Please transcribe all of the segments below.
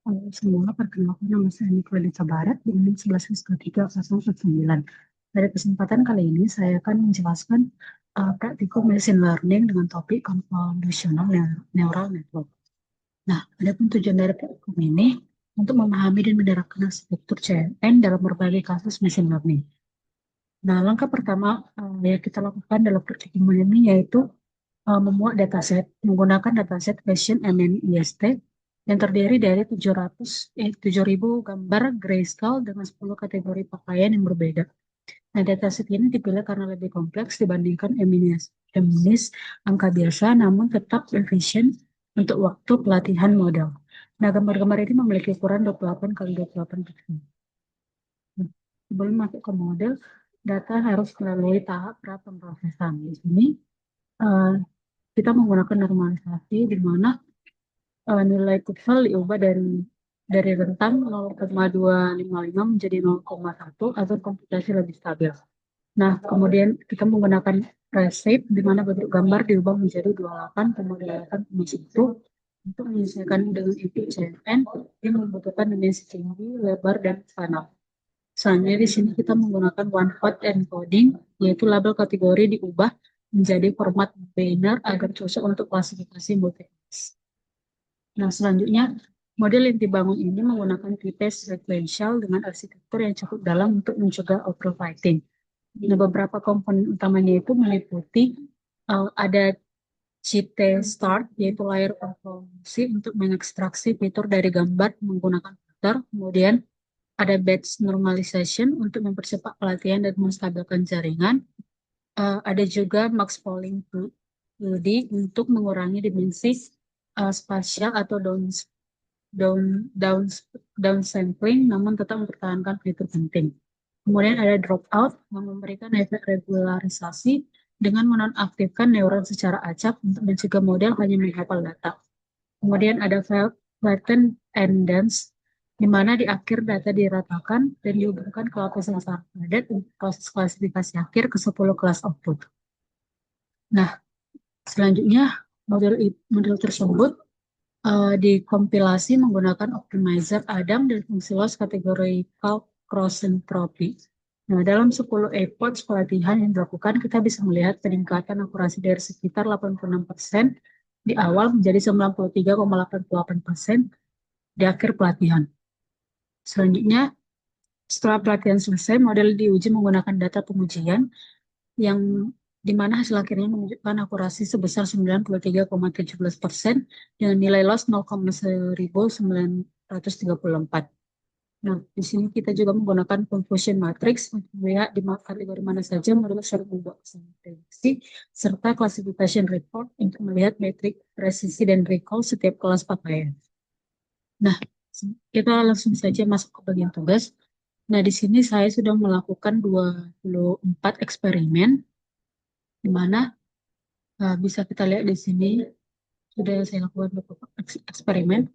Halo semua, perkenalkan nama saya Niko Elisa Barat di NIM 11.3.9. Pada kesempatan kali ini saya akan menjelaskan praktikum machine learning dengan topik convolutional neural network. Nah, adapun tujuan dari praktikum ini untuk memahami dan menerapkan arsitektur CNN dalam berbagai kasus machine learning. Nah, langkah pertama yang kita lakukan dalam praktikum ini yaitu memuat dataset menggunakan dataset Fashion MNIST yang terdiri dari 7.000 gambar grayscale dengan 10 kategori pakaian yang berbeda. Nah, dataset ini dipilih karena lebih kompleks dibandingkan MNIST angka biasa, namun tetap efisien untuk waktu pelatihan model. Nah, gambar-gambar ini memiliki ukuran 28 kali 28 pixel. Nah, sebelum masuk ke model, data harus melalui tahap pra-pemrosesan. Di sini eh, kita menggunakan normalisasi di mana nilai kursor diubah dari rentang 0,255 menjadi 0,1 agar komputasi lebih stabil. Nah, kemudian kita menggunakan reshape di mana bentuk gambar diubah menjadi 28,8,1 untuk menyesuaikan dengan input CNN yang membutuhkan dimensi tinggi, lebar, dan panel. Selanjutnya di sini kita menggunakan one hot encoding, yaitu label kategori diubah menjadi format binary agar cocok untuk klasifikasi multi-class. Nah, selanjutnya, model yang dibangun ini menggunakan t-test sequential dengan arsitektur yang cukup dalam untuk mencegah overfitting. Nah, beberapa komponen utamanya itu meliputi ada CT start, yaitu layer konvolusi untuk mengekstraksi fitur dari gambar menggunakan filter. Kemudian ada batch normalization untuk mempercepat pelatihan dan menstabilkan jaringan. Ada juga max polling 2D untuk mengurangi dimensi spasial atau down, down, downsampling, namun tetap mempertahankan fitur penting. Kemudian ada dropout yang memberikan efek regularisasi dengan menonaktifkan neuron secara acak untuk mencegah model hanya menghafal data. Kemudian ada flatten and dense, di mana di akhir data diratakan dan dihubungkan ke lapisan padat untuk proses klasifikasi akhir ke 10 kelas output. Nah, selanjutnya model tersebut dikompilasi menggunakan optimizer Adam dan fungsi loss categorical cross entropy. Nah, dalam 10 efforts pelatihan yang dilakukan, kita bisa melihat peningkatan akurasi dari sekitar 86% di awal menjadi 93,88% di akhir pelatihan. Selanjutnya, setelah pelatihan selesai, model diuji menggunakan data pengujian yang di mana hasil akhirnya menunjukkan akurasi sebesar 93,17% dengan nilai loss 0,1934. Nah, di sini kita juga menggunakan confusion matrix untuk melihat di kategori mana saja model sering membuat kesalahan prediksi, serta classification report untuk melihat metrik presisi dan recall setiap kelas pakaian. Nah, kita langsung saja masuk ke bagian tugas. Nah, di sini saya sudah melakukan 24 eksperimen, di mana bisa kita lihat di sini sudah saya lakukan beberapa eksperimen.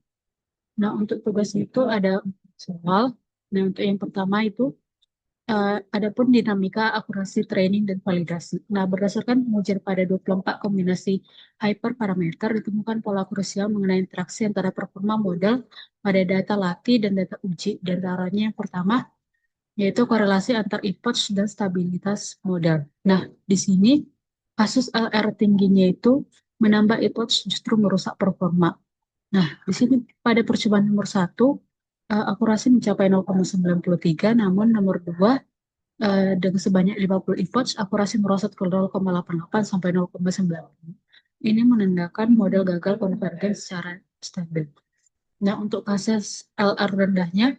Nah, untuk tugas itu ada 4 soal. Nah, untuk yang pertama itu adapun dinamika akurasi training dan validasi. Nah, berdasarkan pengujian pada 24 kombinasi hyperparameter, ditemukan pola krusial mengenai interaksi antara performa model pada data latih dan data uji. Dan antaranya yang pertama, yaitu korelasi antar epoch dan stabilitas model. Nah, di sini kasus LR tingginya itu menambah epoch justru merusak performa. Nah, di sini pada percobaan nomor 1, akurasi mencapai 0,93, namun nomor 2, dengan sebanyak 50 epoch, akurasi merosot ke 0,88 sampai 0,9. Ini menandakan model gagal konvergen secara stabil. Nah, untuk kasus LR rendahnya,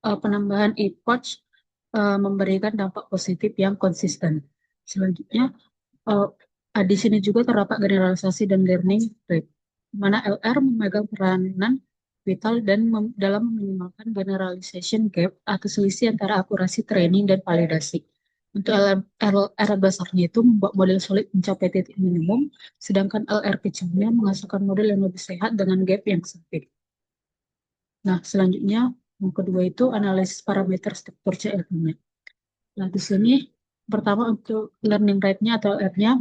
penambahan epoch memberikan dampak positif yang konsisten. Selanjutnya, uh, di sini juga terdapat generalisasi dan learning rate, di mana LR memegang peranan vital dan dalam meminimalkan generalization gap atau selisih antara akurasi training dan validasi. Untuk LR besarnya itu membuat model sulit mencapai titik minimum, sedangkan LR kecilnya menghasilkan model yang lebih sehat dengan gap yang sempit. Nah, selanjutnya yang kedua itu analisis parameter struktur CLP-nya. Nah, di sini pertama untuk learning rate-nya atau R-nya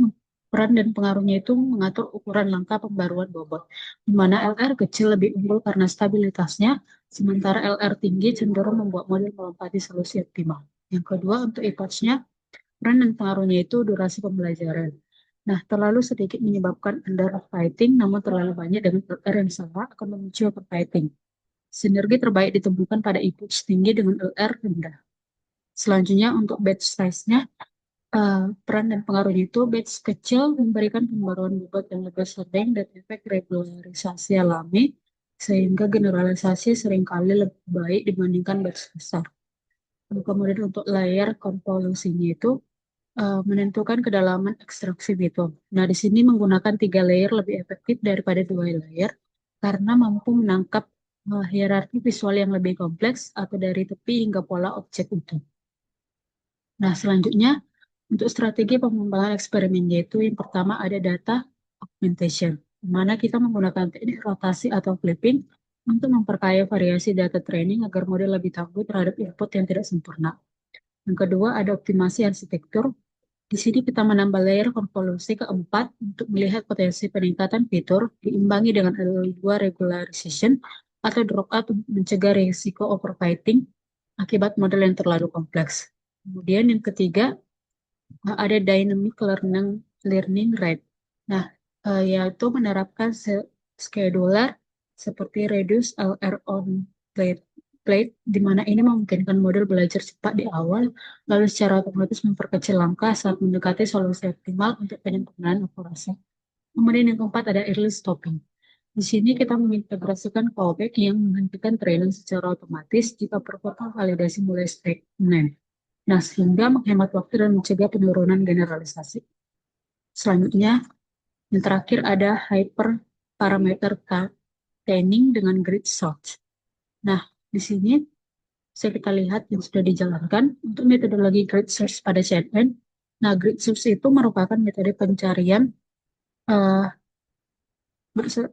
peran dan pengaruhnya itu mengatur ukuran langkah pembaruan bobot, di mana LR kecil lebih unggul karena stabilitasnya, sementara LR tinggi cenderung membuat model melompati solusi optimal. Yang kedua, untuk epoch-nya, peran dan pengaruhnya itu durasi pembelajaran. Nah, terlalu sedikit menyebabkan underfighting, namun terlalu banyak dengan LR yang salah akan memicu overfighting. Sinergi terbaik ditemukan pada epoch tinggi dengan LR rendah. Selanjutnya, untuk batch size-nya, peran dan pengaruhnya itu batch kecil memberikan pembaruan bobot yang lebih sering dan efek regularisasi alami, sehingga generalisasi seringkali lebih baik dibandingkan batch besar. Kemudian untuk layer konvolusinya itu menentukan kedalaman ekstraksi itu. Nah, di sini menggunakan 3 layer lebih efektif daripada 2 layer karena mampu menangkap hierarki visual yang lebih kompleks atau dari tepi hingga pola objek itu. Nah, selanjutnya untuk strategi pengembangan eksperimen yaitu yang pertama ada data augmentation, di mana kita menggunakan teknik rotasi atau flipping untuk memperkaya variasi data training agar model lebih tangguh terhadap input yang tidak sempurna. Yang kedua ada optimasi arsitektur. Di sini kita menambah layer konvolusi keempat untuk melihat potensi peningkatan fitur diimbangi dengan L2 regularization atau dropout untuk mencegah risiko overfitting akibat model yang terlalu kompleks. Kemudian yang ketiga ada dynamic learning rate. Nah, yaitu menerapkan scheduler seperti reduce LR on plate, di mana ini memungkinkan model belajar cepat di awal, lalu secara otomatis memperkecil langkah saat mendekati solusi optimal untuk penyempurnaan akurasi. Kemudian yang keempat ada early stopping. Di sini kita mengintegrasikan callback yang menghentikan training secara otomatis jika protokol validasi mulai stagnan. Nah, sehingga menghemat waktu dan mencegah penurunan generalisasi. Selanjutnya, yang terakhir ada hyper parameter training dengan grid search. Nah, di sini bisa kita lihat yang sudah dijalankan untuk metodologi grid search pada CNN. Nah, grid search itu merupakan metode pencarian eh,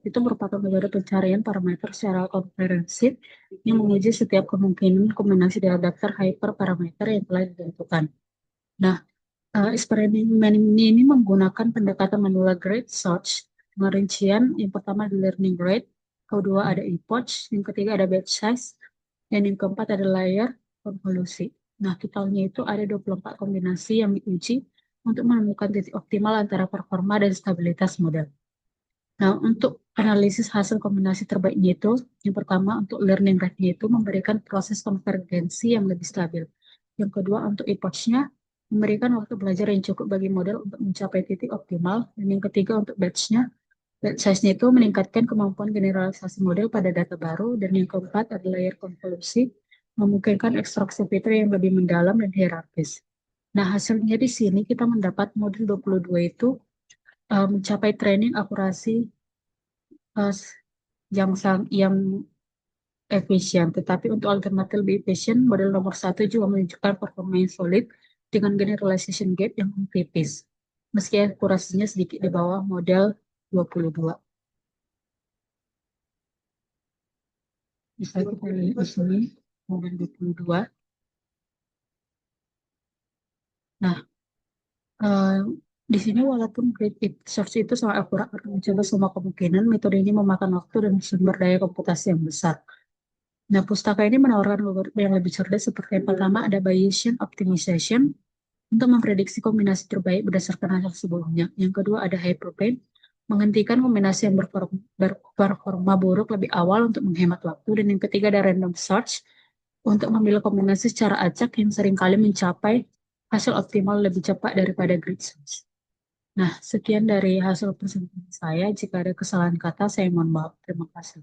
itu merupakan metode pencarian parameter secara komprehensif yang menguji setiap kemungkinan kombinasi dari daftar hyperparameter yang telah ditentukan. Nah, eksperimen ini menggunakan pendekatan manual grade search dengan rincian yang pertama ada learning rate, kedua ada epoch, yang ketiga ada batch size, dan yang keempat ada layer konvolusi. Nah, totalnya itu ada 24 kombinasi yang diuji untuk menemukan titik optimal antara performa dan stabilitas model. Nah, untuk analisis hasil kombinasi terbaiknya itu, yang pertama untuk learning rate-nya itu memberikan proses konvergensi yang lebih stabil. Yang kedua untuk epoch-nya memberikan waktu belajar yang cukup bagi model untuk mencapai titik optimal. Dan yang ketiga untuk batch-nya, batch size-nya itu meningkatkan kemampuan generalisasi model pada data baru. Dan yang keempat adalah layer konvolusi, memungkinkan ekstraksi fitur yang lebih mendalam dan hierarkis. Nah, hasilnya di sini kita mendapat model 22 itu mencapai training akurasi uh, yang efisien. Tetapi untuk alternatif lebih efisien, model nomor satu juga menunjukkan performa yang solid dengan generalization gap yang tipis, meski akurasinya sedikit di bawah model 22. Bisa kita lihat di sini model 22. Nah, eh, di sini walaupun grid search itu sangat akurat untuk mencoba semua kemungkinan, metode ini memakan waktu dan sumber daya komputasi yang besar. Nah, pustaka ini menawarkan algoritma yang lebih cerdas seperti yang pertama ada Bayesian Optimization untuk memprediksi kombinasi terbaik berdasarkan hasil sebelumnya. Yang kedua ada Hyperpane, menghentikan kombinasi yang berperforma buruk lebih awal untuk menghemat waktu. Dan yang ketiga ada Random Search, untuk memilih kombinasi secara acak yang seringkali mencapai hasil optimal lebih cepat daripada grid search. Nah, sekian dari hasil presentasi saya. Jika ada kesalahan kata, saya mohon maaf. Terima kasih.